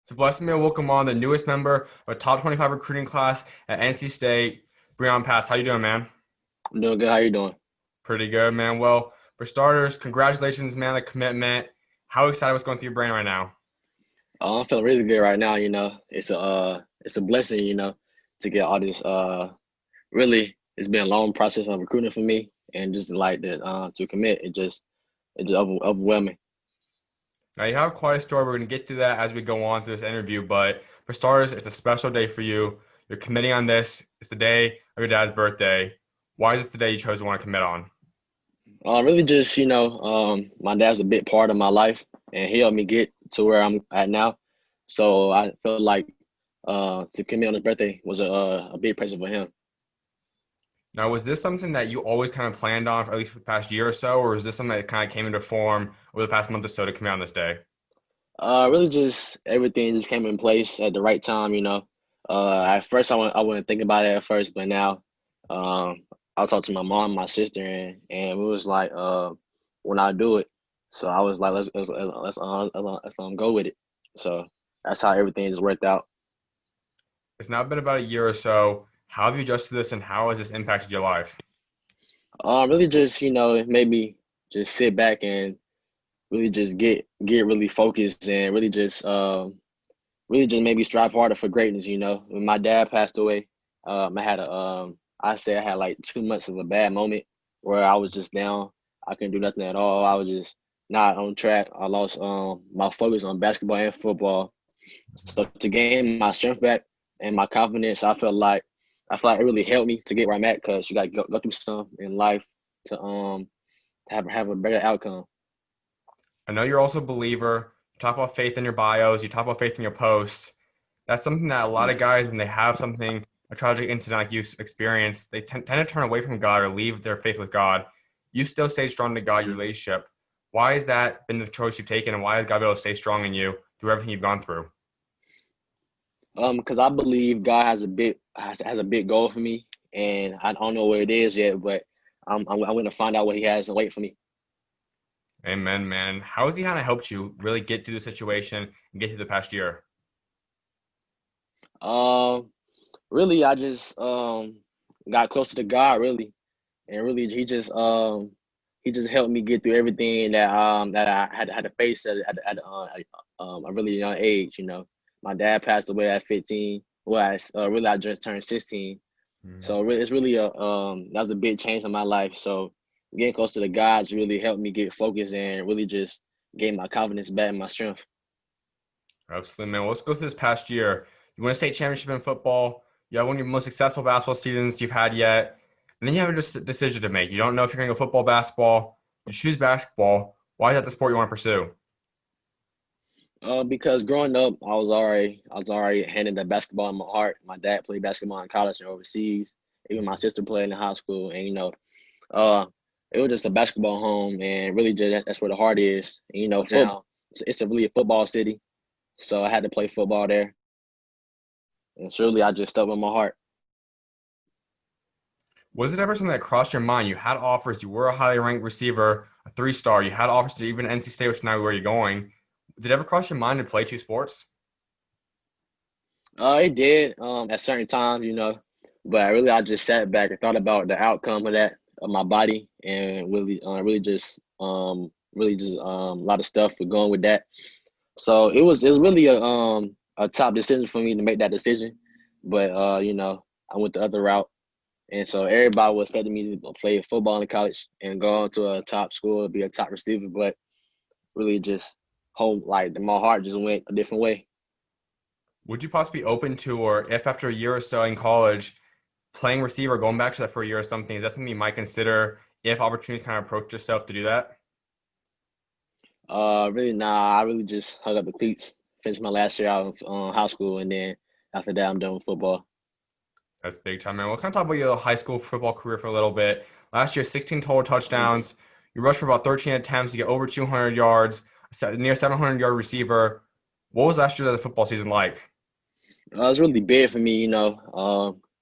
It's a blessing to welcome on the newest member of a top 25 recruiting class at NC State, Breon. How you doing, man? I'm doing good. How you doing? Pretty good, man. Well, for starters, congratulations, man, the commitment. How excited was going through your brain right now? I'm feeling really good right now. It's a blessing, to get all this. Really, it's been a long process of recruiting for me, and just like that to commit, it just overwhelming. Now, you have quite a story. We're going to get through that as we go on through this interview. But for starters, it's a special day for you. You're committing on this. It's the day of your dad's birthday. Why is this the day you chose to want to commit on? Really, just my dad's a big part of my life, and he helped me get to where I'm at now. So I feel like to commit on his birthday was a big present for him. Now, was this something that you always kind of planned on for at least for the past year or so, or is this something that kind of came into form over the past month or so to come out on this day? Really just everything just came in place at the right time. At first I wouldn't think about it at first, but now um I talked to my mom, my sister, and we was like when I do it. So I was like let's go with it. So that's how everything just worked out. It's now been about a year or so. How have you adjusted to this, and how has this impacted your life? Really just maybe just sit back and really just get really focused and really just maybe strive harder for greatness. When my dad passed away, I say I had like 2 months of a bad moment where I was just down. I couldn't do nothing at all. I was just not on track. I lost my focus on basketball and football. So to gain my strength back and my confidence, I feel like it really helped me to get where I'm at because you got to go through something in life to have a better outcome. I know you're also a believer. You talk about faith in your bios. You talk about faith in your posts. That's something that a lot of guys, when they have something, a tragic incident like you experienced, they tend to turn away from God or leave their faith with God. You still stay strong to God, your Mm-hmm. relationship. Why has that been the choice you've taken, and why has God been able to stay strong in you through everything you've gone through? Because I believe God has a big goal for me, and I don't know where it is yet, but I'm going to find out what He has and wait for me. Amen, man. How has He kind of helped you really get through the situation and get through the past year? Um, Really, I just got closer to God, really, and really He just helped me get through everything that I had to face at a really young age. My dad passed away at 15. Well, really I just turned 16. So really, it's really that was a big change in my life. So getting closer to God's really helped me get focused and really just gain my confidence back and my strength. Absolutely, man. Well, let's go through this past year. You win a state championship in football. You have one of your most successful basketball seasons you've had yet. And then you have a decision to make. You don't know if you're going to go football, basketball. You choose basketball. Why is that the sport you want to pursue? Because growing up, I was already handed the basketball in my heart. My dad played basketball in college and overseas. Even my sister played in high school, and uh, it was just a basketball home, and really just that's where the heart is. And, football. It's a really a football city, so I had to play football there, and surely I just stuck with my heart. Was it ever something that crossed your mind? You had offers. You were a highly ranked receiver, a three-star. You had offers to even NC State, which is now where you're going. Did it ever cross your mind to play two sports? It did at certain times, but really I just sat back and thought about the outcome of that of my body and really just a lot of stuff for going with that. So it was really a top decision for me to make that decision, but I went the other route, and so everybody was expecting me to play football in college and go on to a top school, be a top receiver, but really just home like my heart just went a different way. Would you possibly be open to, or if after a year or so in college, playing receiver, going back to that for a year or something, is that something you might consider if opportunities kind of approach yourself to do that? Really, nah. I really just hung up the cleats, finished my last year out of high school, and then after that, I'm done with football. That's big time, man. We'll kind of talk about your high school football career for a little bit. Last year, 16 total touchdowns. You rushed for about 13 attempts. You get over 200 yards, near 700-yard receiver. What was last year of the football season like? It was really big for me,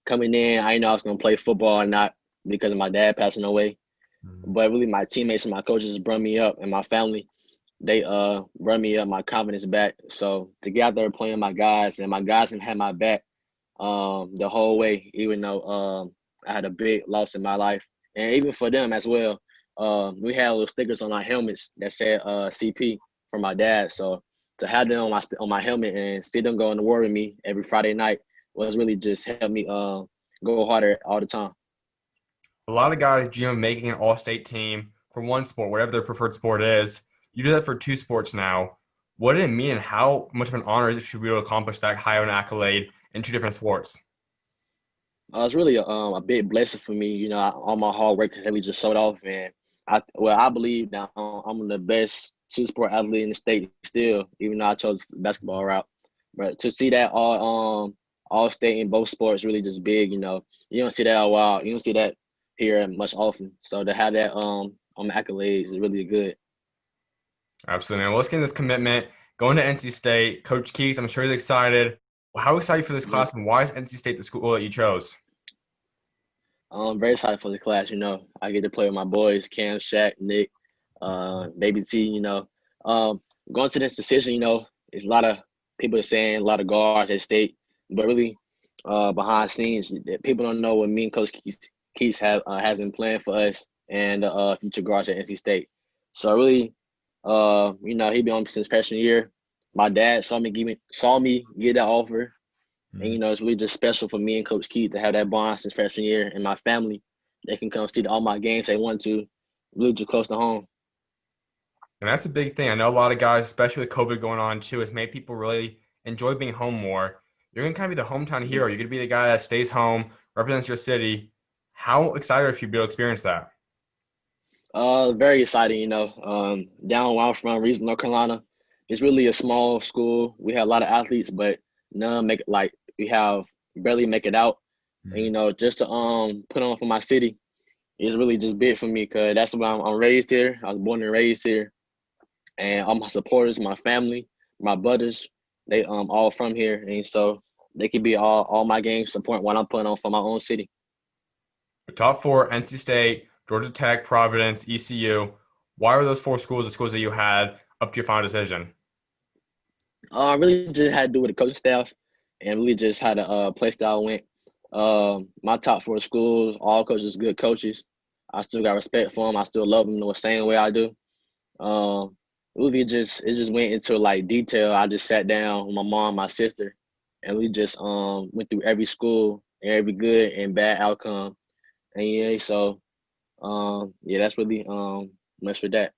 coming in. I didn't know I was gonna play football or not because of my dad passing away. Mhm. But really, my teammates and my coaches brought me up, and my family. they run me up my confidence back. So to get out there playing my guys and my guys have had my back the whole way, even though I had a big loss in my life, and even for them as well. We had little stickers on our helmets that said CP for my dad. So to have them on my helmet and see them going to war with me every Friday night was really just helped me go harder all the time. A lot of guys dream of making an all-state team for one sport, whatever their preferred sport is. You do that for two sports now. What did it mean, and how much of an honor is it to be able to accomplish that high of an accolade in two different sports? It's really a big blessing for me. All my hard work has really just showed off, and I believe that I'm the best two sport athlete in the state still, even though I chose the basketball route. But to see that all state in both sports really just big. You don't see that a while. You don't see that here much often. So to have that on my accolades is really good. Absolutely. Well, let's get into this commitment. Going to NC State, Coach Keys, I'm sure he's excited. How excited for this class, and why is NC State the school that you chose? I'm very excited for the class. I get to play with my boys, Cam, Shaq, Nick, Baby T. Um, going to this decision, there's a lot of people saying a lot of guards at state, but really, behind scenes, people don't know what me and Coach Keys have has been planned for us and future guards at NC State. So really, he been on since freshman year. My dad saw me get that offer, and it's really just special for me and Coach Keith to have that bond since freshman year, and my family. They can come see all my games they want to, really just close to home. And that's a big thing. I know a lot of guys, especially with COVID going on too, has made people really enjoy being home more. You're gonna kind of be the hometown hero. You're gonna be the guy that stays home, represents your city. How excited are you to be able to experience that? Very exciting. Down where I'm from, Reeves, North Carolina, it's really a small school. We have a lot of athletes, but none make it. Like we have barely make it out. And Mm. just to put on for my city is really just big for me because that's where I'm raised here. I was born and raised here, and all my supporters, my family, my brothers, they all from here, and so they could be all my games support what I'm putting on for my own city. The top four: NC State, Georgia Tech, Providence, ECU. Why were those four schools the schools that you had up to your final decision? Really just had to do with the coaching staff, and really just how the play style went. My top four schools, all coaches, good coaches. I still got respect for them. I still love them the same way I do. Um, really just it just went into like detail. I just sat down with my mom, my sister, and we just went through every school, every good and bad outcome. And yeah, so yeah, that's really much for that.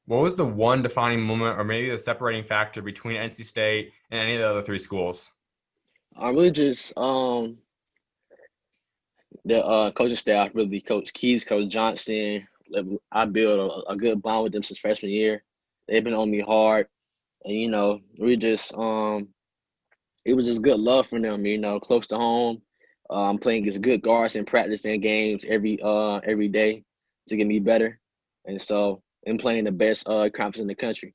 What was the one defining moment, or maybe the separating factor between NC State and any of the other three schools? I really just the coaching staff, really Coach Keys, Coach Johnston. I built a good bond with them since freshman year. They've been on me hard, and we just it was just good love from them. Close to home. I'm playing against good guards in practice and games every day to get me better, and so I'm playing the best conference in the country.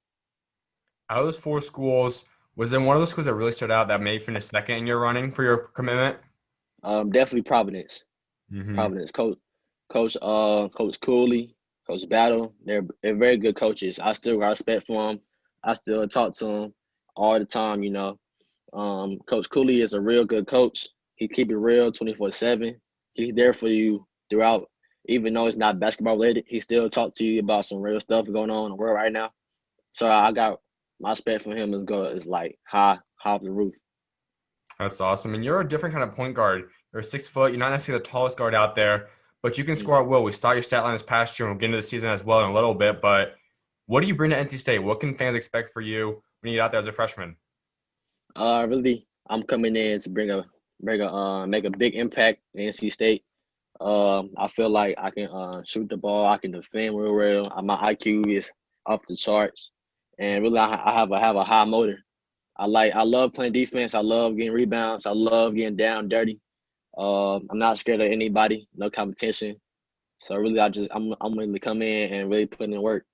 Out of those four schools, was there one of those schools that really stood out that may finish second in your running for your commitment? Definitely Providence. Hmm. Providence. Coach Cooley, Coach Battle. They're very good coaches. I still got respect for them. I still talk to them all the time. Coach Cooley is a real good coach. He keep it real 24/7. He's there for you throughout. Even though it's not basketball related, he still talk to you about some real stuff going on in the world right now. So I got my respect for him is like high off the roof. That's awesome. And you're a different kind of point guard. You're 6 foot. You're not necessarily the tallest guard out there, but you can score at will. We saw your stat line this past year, and we'll get into the season as well in a little bit. But what do you bring to NC State? What can fans expect for you when you get out there as a freshman? Really, I'm coming in to make a big impact in NC State. I feel like I can shoot the ball. I can defend real well. My IQ is off the charts, and really, I have a high motor. I love playing defense. I love getting rebounds. I love getting down dirty. I'm not scared of anybody. No competition. So really, I'm willing to come in and really put in work.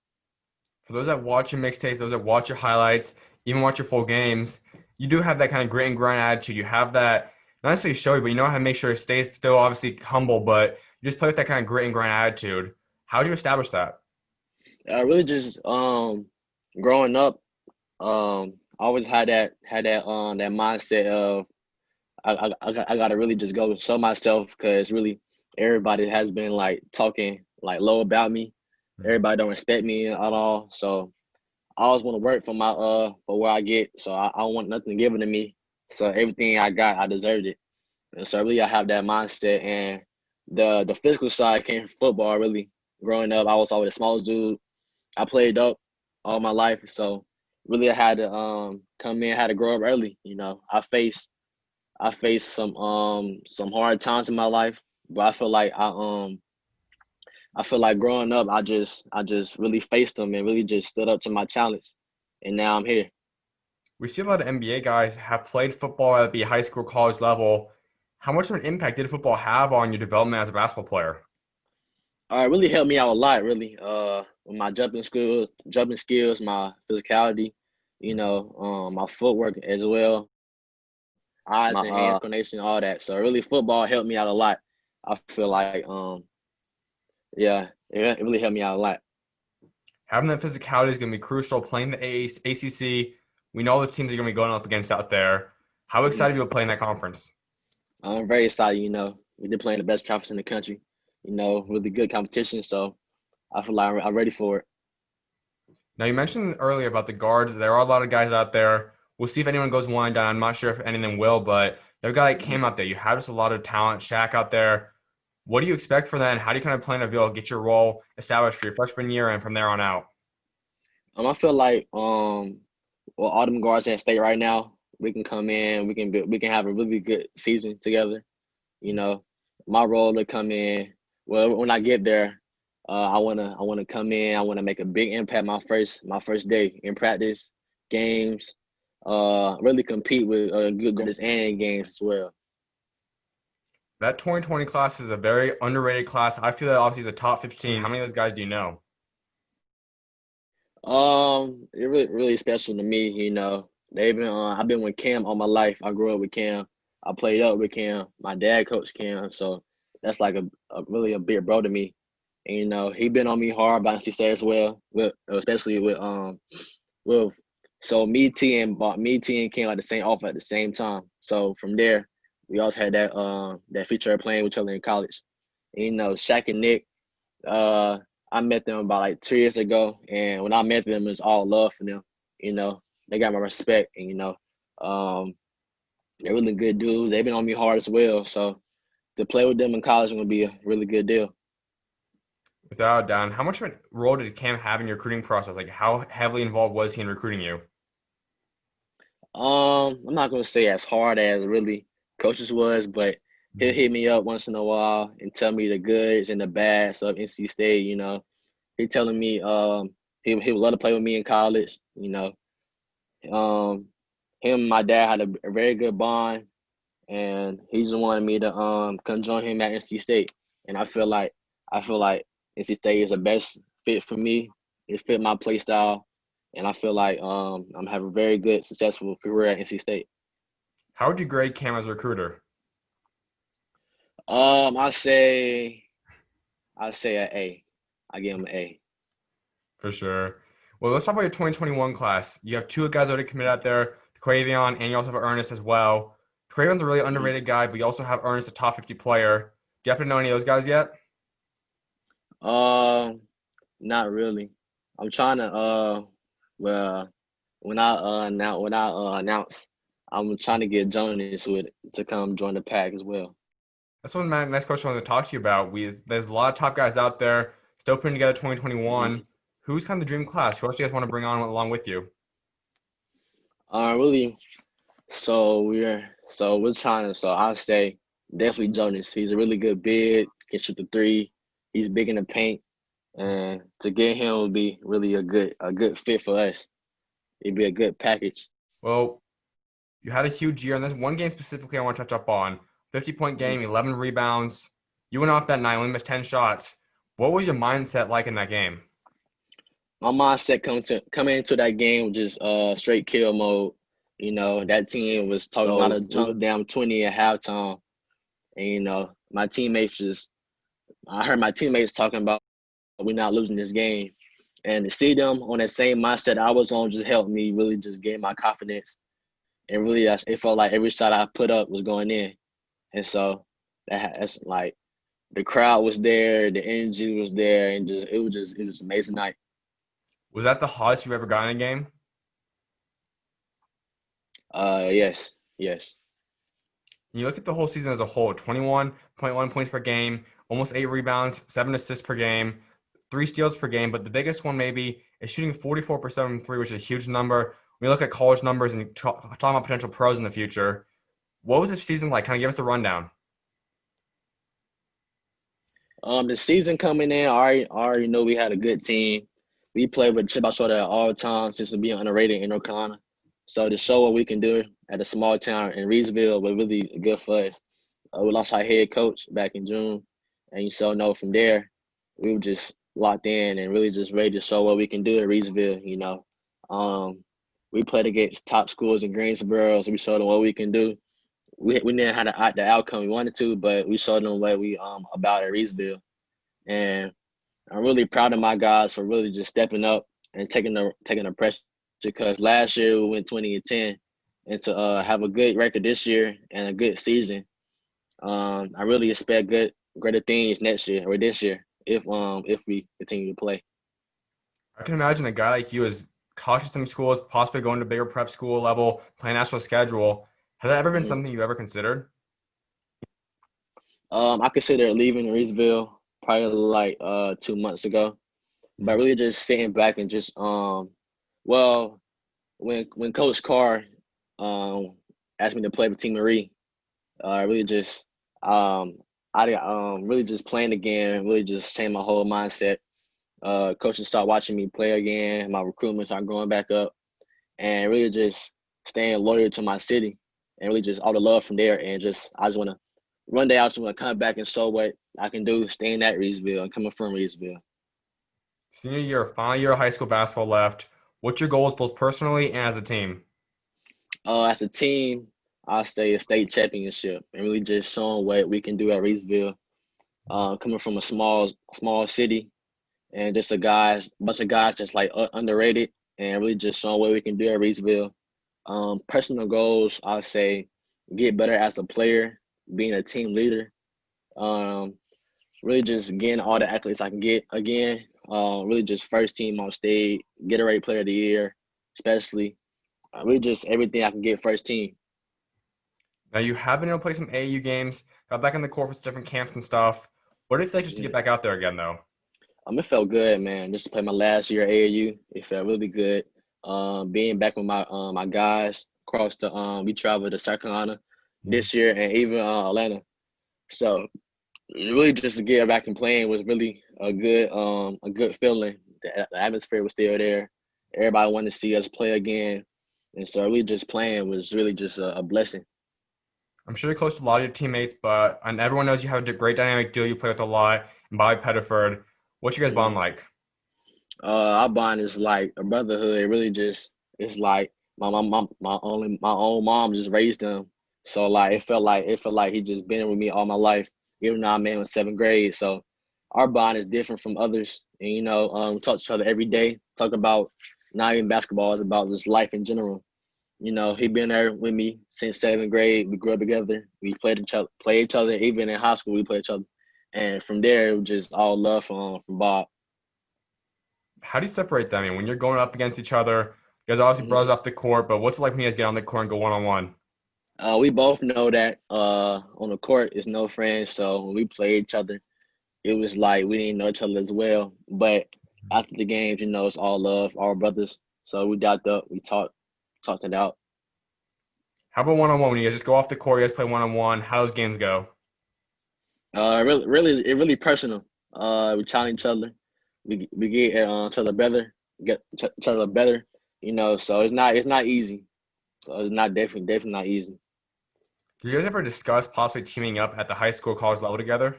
For those that watch your mixtapes, those that watch your highlights, even watch your full games, you do have that kind of grit and grind attitude. You have that, not necessarily showy, but you know how to make sure it stays still obviously humble, but you just play with that kind of grit and grind attitude. How did you establish that? Really just Growing up, I always had that mindset of I gotta really just go show myself because really everybody has been like talking like low about me. Mhm. Everybody don't respect me at all. So I always want to work for my for where I get. So I don't want nothing given to me. So everything I got, I deserved it. And so really I have that mindset and the physical side came from football really. Growing up, I was always the smallest dude. I played up all my life. So really I had to come in, had to grow up early. I faced some hard times in my life, but I feel like growing up I just really faced them and really just stood up to my challenge, and now I'm here. We see a lot of NBA guys have played football at the high school, college level. How much of an impact did football have on your development as a basketball player? It really helped me out a lot, really. With my jumping skills, my physicality, my footwork as well, eyes My and hand coordination, all that. So really, football helped me out a lot. I feel like, yeah, it really helped me out a lot. Having that physicality is going to be crucial. Playing the ACC, we know the teams are going to be going up against out there. How excited are you to play in that conference? I'm very excited. We're playing the best conference in the country. Really good competition. So I feel like I'm ready for it. Now, you mentioned earlier about the guards. There are a lot of guys out there. We'll see if anyone goes one and done. I'm not sure if any of them will, but there are guys that came out there. You have just a lot of talent. Shaq out there. What do you expect for them? How do you kind of plan to be able to get your role established for your freshman year and from there on out? I feel like well, all them guards at state right now, we can come in, we can have a really good season together. You know, my role to come in. Well, when I get there, I wanna come in. I wanna make a big impact my first day in practice, games. Really compete with good guards and games as well. That 2020 class is a very underrated class. I feel that obviously is a top 15. How many of those guys do you know? It really special to me. I've been with Cam all my life. I grew up with Cam. I played up with Cam. My dad coached Cam, so that's like a really a big bro to me. And he been on me hard by NC State as well, with especially with so me, T, and Cam at the same off at the same time. So from there, we also had that feature of playing with each other in college. And, Shaq and Nick. Uh, I met them about like 2 years ago, and when I met them, it was all love for them. You know, they got my respect, and um, they're really good dudes. They've been on me hard as well, so to play with them in college is gonna be a really good deal. Without a doubt, how much of a role did Cam have in your recruiting process? Like, how heavily involved was he in recruiting you? I'm not gonna say as hard as really coaches was, but he'll Mhm. hit me up once in a while and tell me the goods and the bads of NC State. He telling me he would love to play with me in college. Um, him and my dad had a very good bond, and he just wanted me to come join him at NC State. And I feel like NC State is the best fit for me. It fit my play style, and I feel like I'm having a very good, successful career at NC State. How would you grade Cam as a recruiter? Um, I say I say an A. I give him an A. For sure. Well, let's talk about your 2021 class. You have two guys already committed out there, Quavion, and you also have Ernest as well. Quavion's a really underrated guy, but you also have Ernest, a top 50 player. Do you happen to know any of those guys yet? Um, Not really. I'm trying to well when I announce, I'm trying to get Jonas with to come join the pack as well. That's one of my next question I wanted to talk to you about. There's a lot of top guys out there still putting together 2021. Who's kind of the dream class? Who else do you guys want to bring on along with you? Really. So we're trying to. So I say definitely Jonas. He's a really good big. Can shoot the three. He's big in the paint, and to get him would be really a good fit for us. It'd be a good package. Well, you had a huge year, and there's one game specifically I want to touch up on. 50-point Mhm. game, 11 rebounds. You went off that night, only missed 10 shots. What was your mindset like in that game? My mindset coming into that game was just straight kill mode. That team was talking a lot So of junk down 20 at halftime. And my teammates just I heard my teammates talking about we're not losing this game. And to see them on that same mindset I was on just helped me really just gain my confidence. And really, it felt like every shot I put up was going in. And so that's like the crowd was there, the energy was there, and it was an amazing night. Was that the hottest you've ever gotten in a game? Yes, yes. And you look at the whole season as a whole, 21.1 points per game, almost 8 rebounds, 7 assists per game, 3 steals per game. But the biggest one maybe is shooting 44% from three, which is a huge number. When you look at college numbers and talking about potential pros in the future, what was this season like? Kind of give us the rundown. The season coming in, I already know we had a good team. We played with chip out shoulder at all times since being underrated in North Carolina. So to show what we can do at a small town in Reedsville was really good for us. We lost our head coach back in June, and you so know from there, we were just locked in and really just ready to show what we can do at Reedsville. Um, we played against top schools in Greensboro, so we showed them what we can do. We didn't have the outcome we wanted to, but we showed them what we about at Reedsville. And I'm really proud of my guys for really just stepping up and taking the pressure because last year we went 20-10, and to have a good record this year and a good season, I really expect greater things next year or this year if we continue to play. I can imagine a guy like you is cautious in some schools, possibly going to bigger prep school level, playing national schedule. Has that ever been Mhm. something you've ever considered? I considered leaving Reedsville probably like 2 months ago, but really just sitting back and just well when Coach Carr um asked me to play with Team Marie, I really just um I really just playing again, really just changed my whole mindset. Coaches start watching me play again, my recruitment start going back up, and really just staying loyal to my city, and really just all the love from there. And just I just want to one day I just want to come back and show what I can do, staying at Reedsville and coming from Reedsville. Senior year, final year of high school basketball left. What's your goals both personally and as a team? As a team, I'll say a state championship and really just showing what we can do at Reedsville. Coming from a small city and just bunch of guys that's like underrated and really just showing what we can do at Reedsville. Personal goals, I'll say get better as a player, being a team leader. Um, really just getting all the accolades I can get again. Really just first team on state, Gatorade Player of the Year, especially. Really just everything I can get first team. Now you have been able to play some AAU games, got back in the court for some different camps and stuff. What if they just to get Yeah. back out there again though? It felt good, man. Just to play my last year at AAU, it felt really good. Being back with my guys across the we traveled to South Carolina this year and even Atlanta. So really just to get back and playing was really a good feeling. The atmosphere was still there. Everybody wanted to see us play again, and so really just playing was really just a blessing. I'm sure you're close to a lot of your teammates, but and everyone knows you have a great dynamic duo you play with a lot, and Bobby Pettiford. What's your guys' bond Mhm. like? Our bond is like a brotherhood. It really just it's like my own mom just raised him. So like it felt like he just been with me all my life, even though I'm in seventh grade. So our bond is different from others. And we talk to each other every day, talk about not even basketball, it's about just life in general. He been there with me since seventh grade. We grew up together. We played each other, even in high school we played each other. And from there it was just all love from Bob. How do you separate them? I mean, when you're going up against each other, you guys are obviously Mhm. brothers off the court, but what's it like when you guys get on the court and go one on one? We both know that on the court is no friends. So when we play each other, it was like we didn't know each other as well. But after the games, it's all love, all brothers. So we dapped up, we talked it out. How about one on one? When you guys just go off the court, you guys play one on one. How those games go? It really personal. We challenge each other. We get each other better, get each other better. So it's not easy. So it's not definitely not easy. Do you guys ever discuss possibly teaming up at the high school college level together?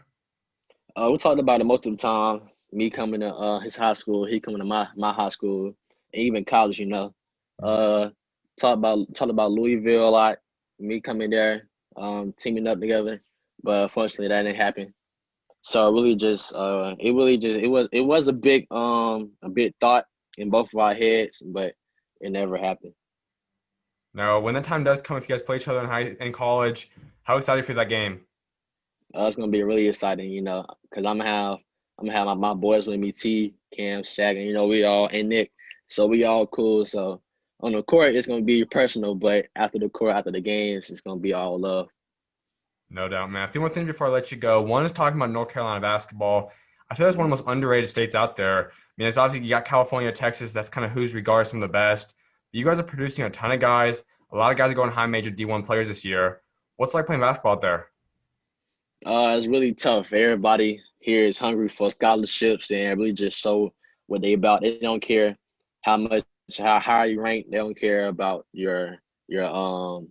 We talked about it most of the time. Me coming to his high school, he coming to my high school, and even college. Uh, talked about Louisville a lot. Me coming there, teaming up together, but unfortunately that didn't happen. So really just it was a big thought in both of our heads, but it never happened. Now, when the time does come, if you guys play each other in college, how excited for that game? It's gonna be really exciting, because I'm gonna have my boys with me, T, Cam, Shaq, and we all and Nick, so we all cool. So on the court, it's gonna be personal, but after the court, after the games, it's gonna be all love. No doubt, man. A few more things before I let you go. One is talking about North Carolina basketball. I feel that's one of the most underrated states out there. I mean, it's obviously you got California, Texas. That's kind of who's regarded some of the best. But you guys are producing a ton of guys. A lot of guys are going high major D1 players this year. What's it like playing basketball out there? It's really tough. Everybody here is hungry for scholarships and really just show what they about. They don't care how much how high you rank. They don't care about your your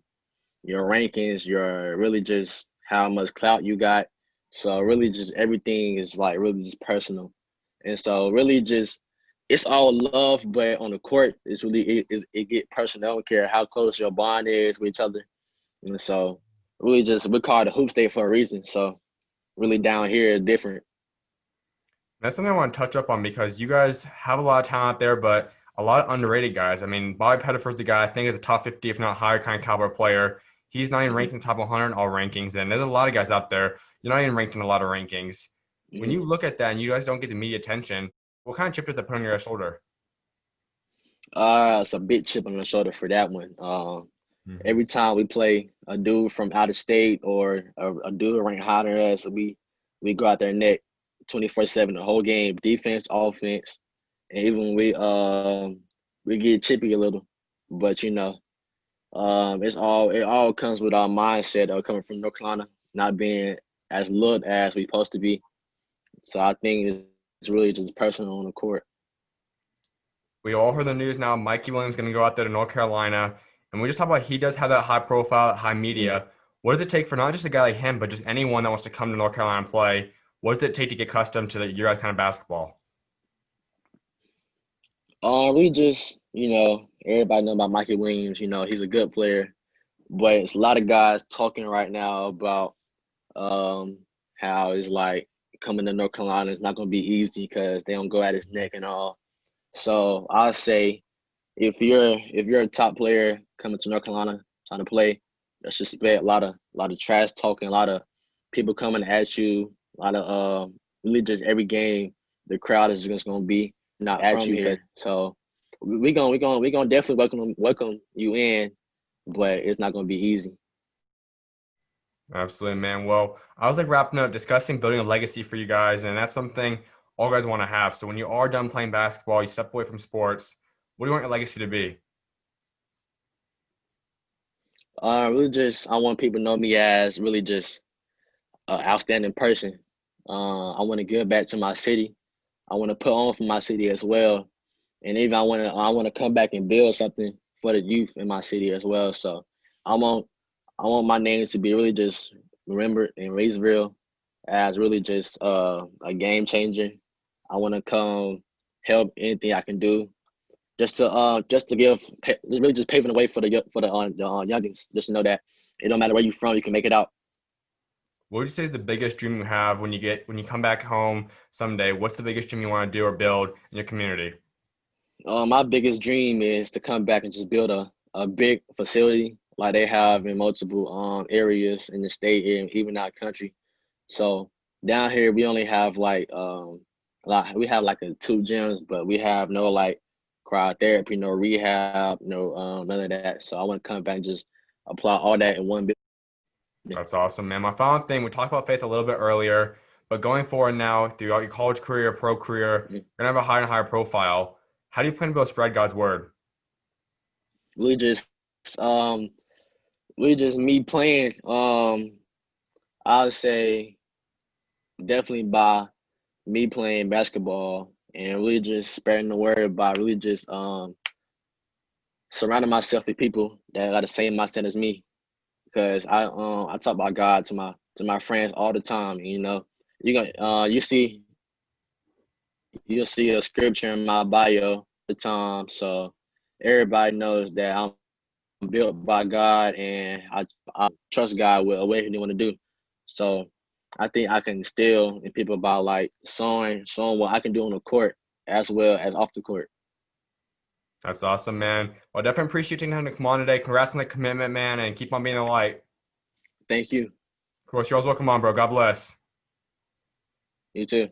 rankings. Your really just how much clout you got. So really just everything is like really just personal. And so really just it's all love, but on the court it get personal. They don't care how close your bond is with each other. And so really just we call it a hoop state for a reason. So really down here is different. That's something I want to touch up on because you guys have a lot of talent there, but a lot of underrated guys. I mean, Bobby Pettiford's a guy I think is a top 50, if not higher, kind of caliber player. He's not even Hmm. ranked in the top 100 all rankings, and there's a lot of guys out there. You're not even ranked in a lot of rankings. When Hmm. you look at that and you guys don't get the media attention, what kind of chip does that put on your shoulder? It's a big chip on the shoulder for that one. Hmm. Every time we play a dude from out of state or a dude ranked higher than us, we go out there net 24/7 the whole game, defense, offense, and even when we get chippy a little, but it all comes with our mindset of coming from North Carolina, not being as looked as we supposed to be. So I think it's really just personal on the court. We all heard the news now. Mikey Williams is going to go out there to North Carolina, and we just talked about he does have that high profile, that high Mm. media. What does it take for not just a guy like him, but just anyone that wants to come to North Carolina and play? What does it take to get accustomed to your guys' kind of basketball? We just, everybody know about Mikey Williams. He's a good player, but it's a lot of guys talking right now about um how it's like coming to North Carolina is not going to be easy because they don't go at his neck and all. So I'll say if you're a top player coming to North Carolina trying to play, let's just expect a lot of trash talking, a lot of people coming at you, a lot of really just every game the crowd is just going to be Not at from you. here. So we gonna definitely welcome you in, but it's not gonna be easy. Absolutely, man. Well, I was like wrapping up discussing building a legacy for you guys, and that's something all guys want to have. So when you are done playing basketball, you step away from sports. What do you want your legacy to be? Really just I want people to know me as really just an outstanding person. I want to give back to my city. I want to put on for my city as well, and even I want to come back and build something for the youth in my city as well. So I want I want my name to be really just remembered in Raysville as really just a game changer. I want to come help anything I can do just to just really just paving the way for the youngins. Just to know that it don't matter where you're from, you can make it out. What would you say is the biggest dream you have when you come back home someday? What's the biggest dream you want to do or build in your community? My biggest dream is to come back and just build a big facility like they have in multiple areas in the state and even our country. So down here we only have like we have like two gyms, but we have no like cryotherapy, no rehab, no none of that. So I want to come back and just apply all that in one building. That's awesome, man. My final thing, we talked about faith a little bit earlier, but going forward now throughout your college career, pro career, you're gonna have a higher and higher profile. How do you plan to be able to spread God's word? We just um we just me playing. I would say definitely by me playing basketball and really just spreading the word by really just surrounding myself with people that got the same mindset as me. Because I talk about God to my friends all the time. You gonna you'll see a scripture in my bio the time, so everybody knows that I'm built by God and I trust God with what He want to do. So I think I can instill in people about like showing what I can do on the court as well as off the court. That's awesome, man. Well, definitely appreciate you taking time to come on today. Congrats on the commitment, man, and keep on being the light. Thank you. Of course, you're always welcome on, bro. God bless. You too.